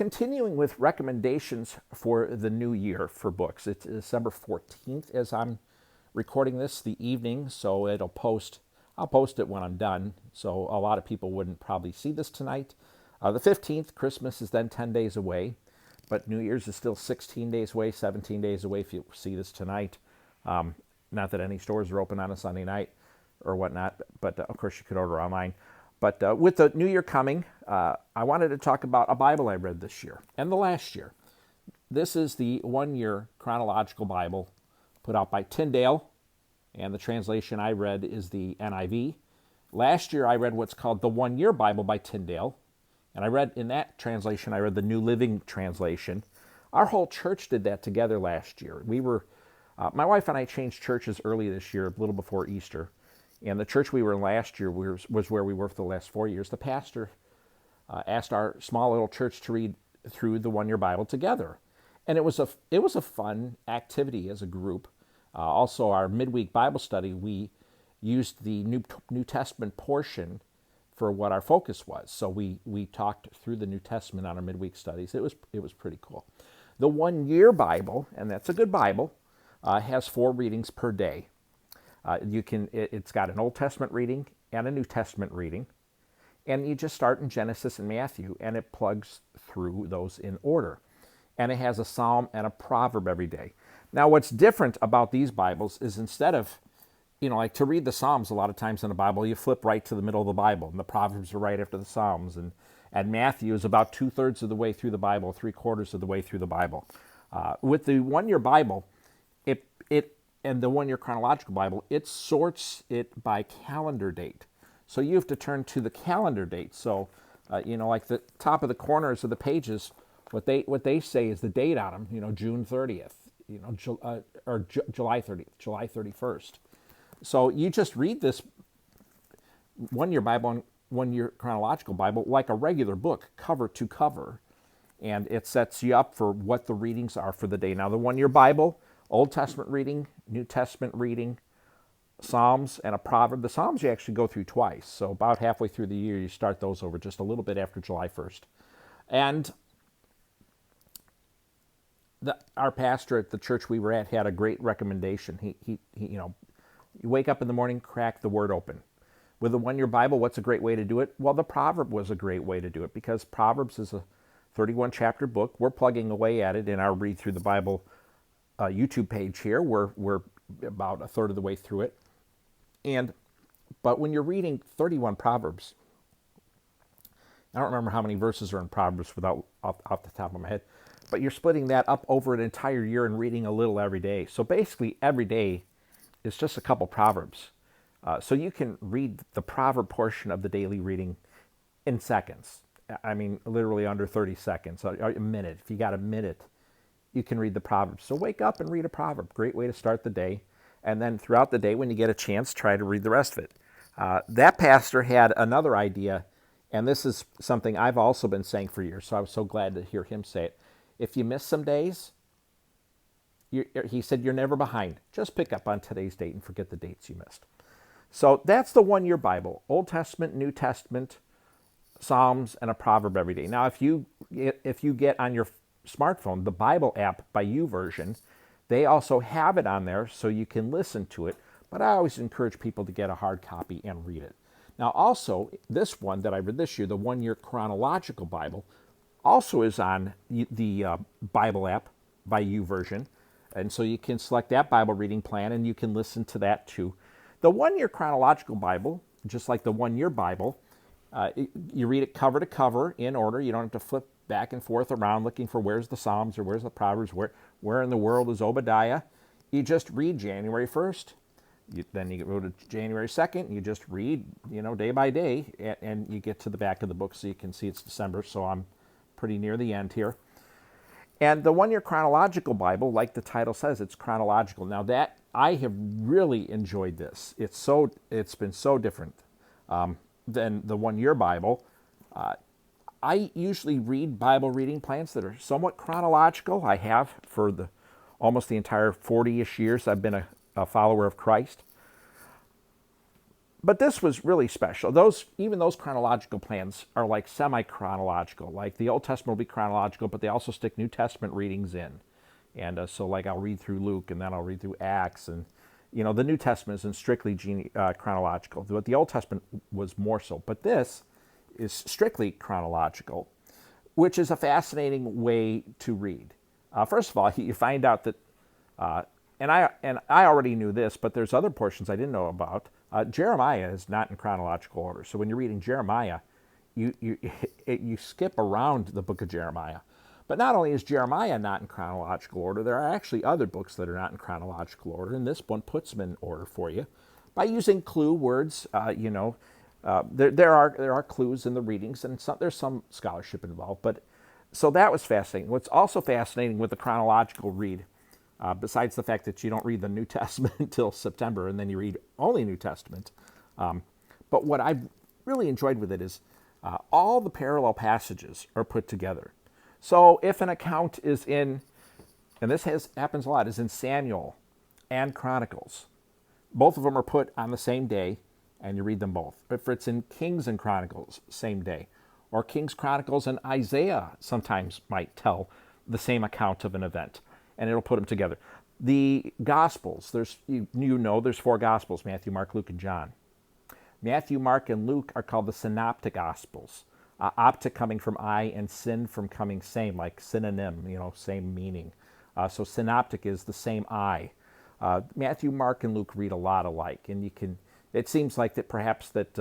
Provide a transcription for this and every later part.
continuing with recommendations for the new year for books. It's December 14th as I'm recording this, the evening, so I'll post it when I'm done, so a lot of people wouldn't probably see this tonight. The 15th, Christmas is then 10 days away, but New Year's is still 16 days away, 17 days away if you see this tonight. Not that any stores are open on a Sunday night or whatnot, but of course you could order online. But with the new year coming, I wanted to talk about a Bible I read this year and the last year. This is the one-year chronological Bible put out by Tyndale, and the translation I read is the NIV. Last year I read what's called the one-year Bible by Tyndale, and I read in that translation, I read the New Living Translation. Our whole church did that together last year. My wife and I changed churches early this year, a little before Easter. And the church we were in last year was where we were for the last 4 years. The pastor asked our small little church to read through the one-year Bible together. And it was a fun activity as a group. Also, our midweek Bible study, we used the New Testament portion for what our focus was. So we talked through the New Testament on our midweek studies. It was pretty cool. The one-year Bible, and that's a good Bible, has 4 readings per day. It's got an Old Testament reading and a New Testament reading, and you just start in Genesis and Matthew, and it plugs through those in order. And it has a psalm and a proverb every day. Now, what's different about these Bibles is instead of, like to read the Psalms a lot of times in the Bible, you flip right to the middle of the Bible, and the Proverbs are right after the Psalms, and Matthew is about 2/3 of the way through the Bible, 3/4 of the way through the Bible. With the one-year Bible, and the one-year chronological Bible, it sorts it by calendar date. So you have to turn to the calendar date. So, like the top of the corners of the pages, what they say is the date on them. June 30th, or July 30th, July 31st. So you just read this one-year Bible and one-year chronological Bible like a regular book, cover to cover, and it sets you up for what the readings are for the day. Now, the one-year Bible, Old Testament reading, New Testament reading, Psalms, and a proverb. The Psalms you actually go through twice. So about halfway through the year, you start those over just a little bit after July 1st. And our pastor at the church we were at had a great recommendation. He you wake up in the morning, crack the Word open. With the one-year Bible, what's a great way to do it? Well, the proverb was a great way to do it because Proverbs is a 31-chapter book. We're plugging away at it in our Read Through the Bible YouTube page here. We're about 1/3 of the way through it. But when you're reading 31 Proverbs, I don't remember how many verses are in Proverbs off the top of my head, but you're splitting that up over an entire year and reading a little every day. So basically every day is just a couple Proverbs. So you can read the proverb portion of the daily reading in seconds. I mean, literally under 30 seconds, a minute. If you got a minute, you can read the Proverbs. So wake up and read a proverb. Great way to start the day. And then throughout the day, when you get a chance, try to read the rest of it. That pastor had another idea, and this is something I've also been saying for years, so I was so glad to hear him say it. If you miss some days, he said, you're never behind. Just pick up on today's date and forget the dates you missed. So that's the one-year Bible. Old Testament, New Testament, Psalms, and a proverb every day. Now, if you get on your smartphone, the Bible app by YouVersion, they also have it on there so you can listen to it, but I always encourage people to get a hard copy and read it. Now also, this one that I read this year, the one-year chronological Bible, also is on the Bible app by YouVersion, and so you can select that Bible reading plan and you can listen to that too. The one-year chronological Bible, just like the one-year Bible, you read it cover to cover in order. You don't have to flip back and forth around looking for where's the Psalms or where's the Proverbs, where in the world is Obadiah. You just read January 1st. Then you go to January 2nd. You just read, day by day, and you get to the back of the book so you can see it's December, so I'm pretty near the end here. And the one-year chronological Bible, like the title says, it's chronological. Now that, I have really enjoyed this. It's been so different than the one-year Bible. I usually read Bible reading plans that are somewhat chronological. I have for almost the entire 40-ish years I've been a follower of Christ. But this was really special. Even those chronological plans are like semi-chronological. Like the Old Testament will be chronological, but they also stick New Testament readings in. And so, like, I'll read through Luke, and then I'll read through Acts, and the New Testament isn't strictly chronological. But the Old Testament was more so. But this is strictly chronological, which is a fascinating way to read. First of all, you find out that, and I already knew this, but there's other portions I didn't know about. Jeremiah is not in chronological order. So when you're reading Jeremiah, you skip around the book of Jeremiah. But not only is Jeremiah not in chronological order, there are actually other books that are not in chronological order, and this one puts them in order for you by using clue words. There are clues in the readings, and there's some scholarship involved. But so that was fascinating. What's also fascinating with the chronological read, besides the fact that you don't read the New Testament until September, and then you read only New Testament, but what I've really enjoyed with it is all the parallel passages are put together. So if an account is in, and this happens a lot, is in Samuel and Chronicles, both of them are put on the same day, and you read them both. If it's in Kings and Chronicles, same day. Or Kings, Chronicles, and Isaiah sometimes might tell the same account of an event, and it'll put them together. The Gospels, there's 4 Gospels, Matthew, Mark, Luke, and John. Matthew, Mark, and Luke are called the Synoptic Gospels. Optic coming from I, and syn from coming same, like synonym, same meaning. So synoptic is the same I. Matthew, Mark, and Luke read a lot alike, and it seems like that perhaps that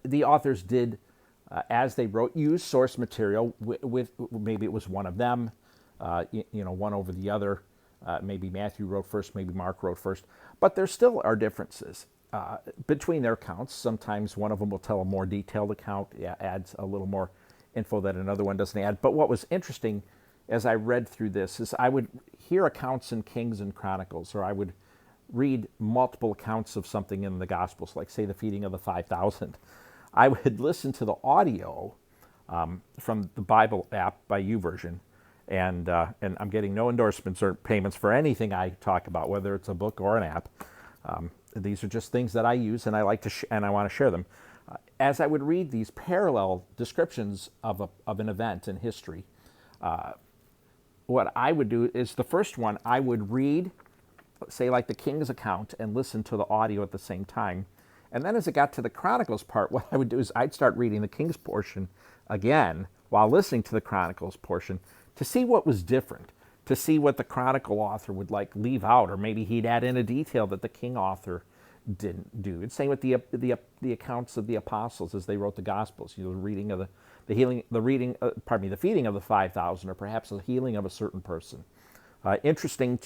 the authors did, as they wrote, use source material with maybe it was one of them, one over the other. Maybe Matthew wrote first, maybe Mark wrote first, but there still are differences between their accounts. Sometimes one of them will tell a more detailed account, adds a little more info that another one doesn't add. But what was interesting as I read through this is I would hear accounts in Kings and Chronicles, or I would read multiple accounts of something in the Gospels, like, say, the feeding of the 5,000. I would listen to the audio from the Bible app by YouVersion, and I'm getting no endorsements or payments for anything I talk about, whether it's a book or an app. These are just things that I use, and I like to and I want to share them. As I would read these parallel descriptions of an event in history, what I would do is the first one I would read, say, like the King's account, and listen to the audio at the same time. And then as it got to the Chronicles part, what I would do is I'd start reading the King's portion again while listening to the Chronicles portion to see what was different, to see what the Chronicle author would leave out, or maybe he'd add in a detail that the King author didn't do. And same with the accounts of the apostles as they wrote the Gospels. The reading of the feeding of the 5,000, or perhaps the healing of a certain person. Interesting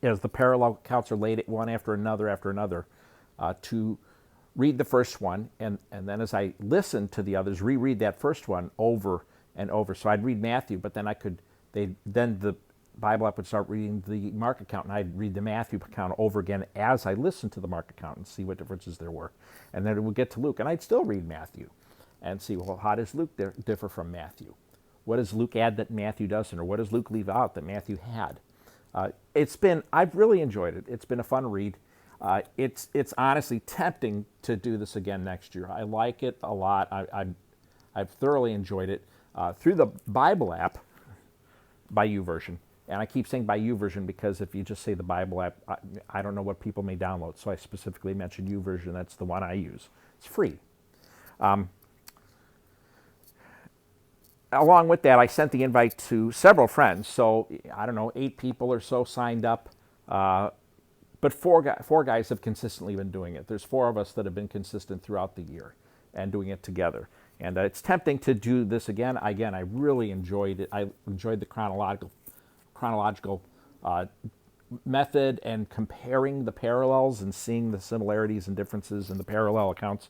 as the parallel accounts are laid one after another, to read the first one, and then as I listened to the others, reread that first one over and over. So I'd read Matthew, but then then the Bible app would start reading the Mark account, and I'd read the Matthew account over again as I listened to the Mark account and see what differences there were. And then it would get to Luke, and I'd still read Matthew and see, well, how does Luke differ from Matthew? What does Luke add that Matthew doesn't, or what does Luke leave out that Matthew had? I've really enjoyed it. It's been a fun read. It's honestly tempting to do this again next year. I like it a lot. I've thoroughly enjoyed it through the Bible app by YouVersion. And I keep saying by YouVersion because if you just say the Bible app, I don't know what people may download. So I specifically mentioned YouVersion. That's the one I use. It's free. Along with that, I sent the invite to several friends. So, 8 people or so signed up. But four guys have consistently been doing it. There's 4 of us that have been consistent throughout the year and doing it together. And it's tempting to do this again. Again, I really enjoyed it. I enjoyed the chronological method and comparing the parallels and seeing the similarities and differences in the parallel accounts.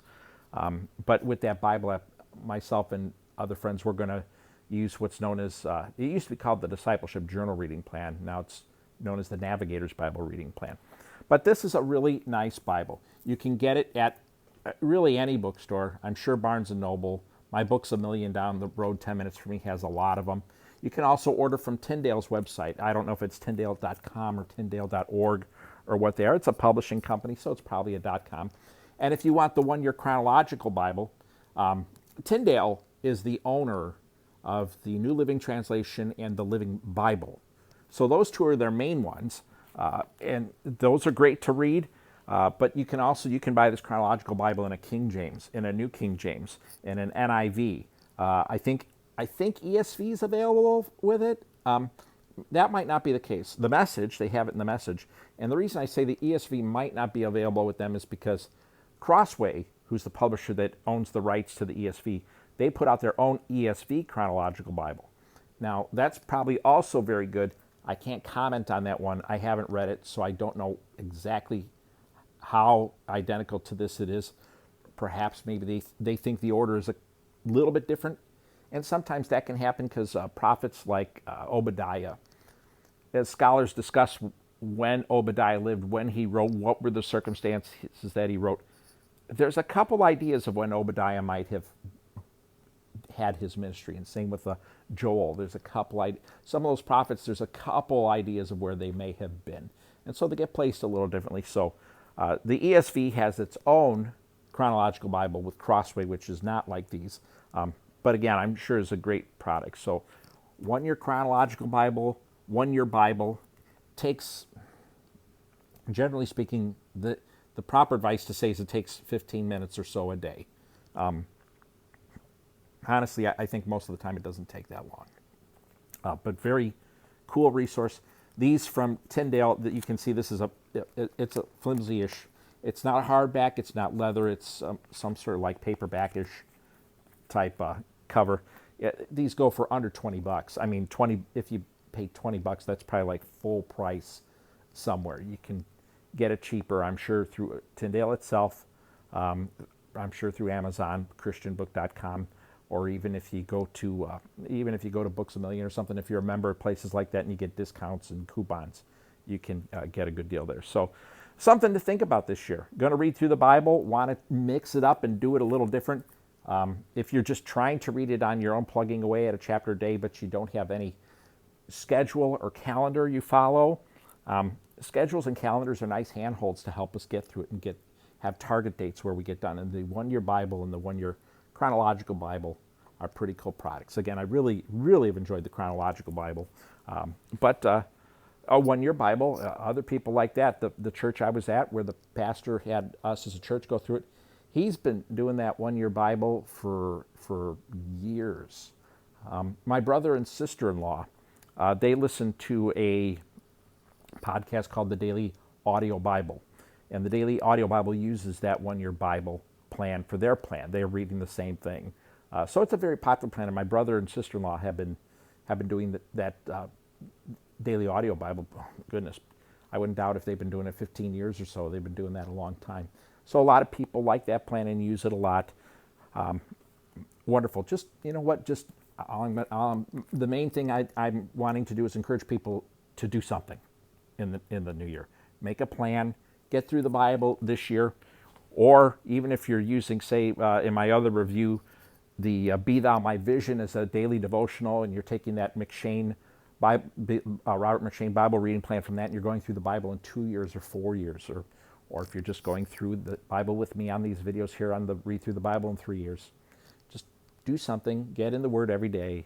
But with that Bible app, myself and other friends, we're going to use what's known as, it used to be called the Discipleship Journal Reading Plan. Now it's known as the Navigator's Bible Reading Plan. But this is a really nice Bible. You can get it at really any bookstore. I'm sure Barnes & Noble. My Book's a Million down the road, 10 minutes from me, has a lot of them. You can also order from Tyndale's website. I don't know if it's tyndale.com or tyndale.org or what they are. It's a publishing company, so it's probably a .com. And if you want the one-year chronological Bible, Tyndale is the owner of the New Living Translation and the Living Bible. So those two are their main ones, and those are great to read. But you can buy this chronological Bible in a King James, in a New King James, in an NIV. I think ESV is available with it. That might not be the case. The Message, they have it in the Message, and the reason I say the ESV might not be available with them is because Crossway, who's the publisher that owns the rights to the ESV, they put out their own ESV chronological Bible. Now, that's probably also very good. I can't comment on that one. I haven't read it, so I don't know exactly how identical to this it is. Perhaps maybe they think the order is a little bit different. And sometimes that can happen because prophets like Obadiah, as scholars discuss when Obadiah lived, when he wrote, what were the circumstances that he wrote. There's a couple ideas of when Obadiah might have had his ministry, and same with Joel. There's a couple some of those prophets, there's a couple ideas of where they may have been, and so they get placed a little differently. So the ESV has its own chronological Bible with Crossway, which is not like these, but again, I'm sure is a great product. So one-year chronological Bible, one-year Bible takes, generally speaking, the proper advice to say is it takes 15 minutes or so a day. Honestly, I think most of the time it doesn't take that long. But very cool resource. These from Tyndale, that you can see, this is it's a flimsy-ish. It's not hardback, it's not leather, it's some sort of like paperback-ish type cover. These go for under $20. I mean, if you pay $20, that's probably like full price somewhere. You can get it cheaper, I'm sure, through Tyndale itself. I'm sure through Amazon, christianbook.com, or even if you go to Books A Million or something, if you're a member of places like that and you get discounts and coupons, you can get a good deal there. So something to think about this year. Going to read through the Bible, want to mix it up and do it a little different. If you're just trying to read it on your own, plugging away at a chapter a day, but you don't have any schedule or calendar you follow, schedules and calendars are nice handholds to help us get through it and have target dates where we get done. And the one-year Bible and the one-year chronological Bible are pretty cool products. Again, I really, really have enjoyed the chronological Bible. But a one-year Bible, other people like that. The church I was at, where the pastor had us as a church go through it, he's been doing that one-year Bible for years. My brother and sister-in-law, they listen to a podcast called the Daily Audio Bible. And the Daily Audio Bible uses that one-year Bible plan for their plan. They're reading the same thing. So it's a very popular plan, and my brother and sister-in-law have been doing that Daily Audio Bible. Oh, goodness, I wouldn't doubt if they've been doing it 15 years or so. They've been doing that a long time. So a lot of people like that plan and use it a lot. Wonderful. Just, you know what, just the main thing I'm wanting to do is encourage people to do something in the new year. Make a plan, get through the Bible this year, or even if you're using, say, in my other review, the Be Thou My Vision as a daily devotional, and you're taking that Robert McShane Bible reading plan from that, and you're going through the Bible in 2 years or 4 years, or if you're just going through the Bible with me on these videos here on the Read Through the Bible in 3 years, just do something, get in the Word every day,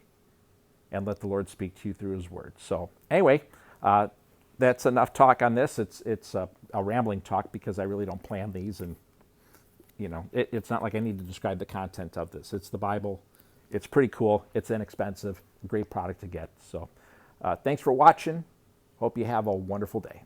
and let the Lord speak to you through His Word. So anyway, that's enough talk on this. It's a rambling talk because I really don't plan these, and you know, it's not like I need to describe the content of this. It's the Bible. It's pretty cool. It's inexpensive. Great product to get. So thanks for watching. Hope you have a wonderful day.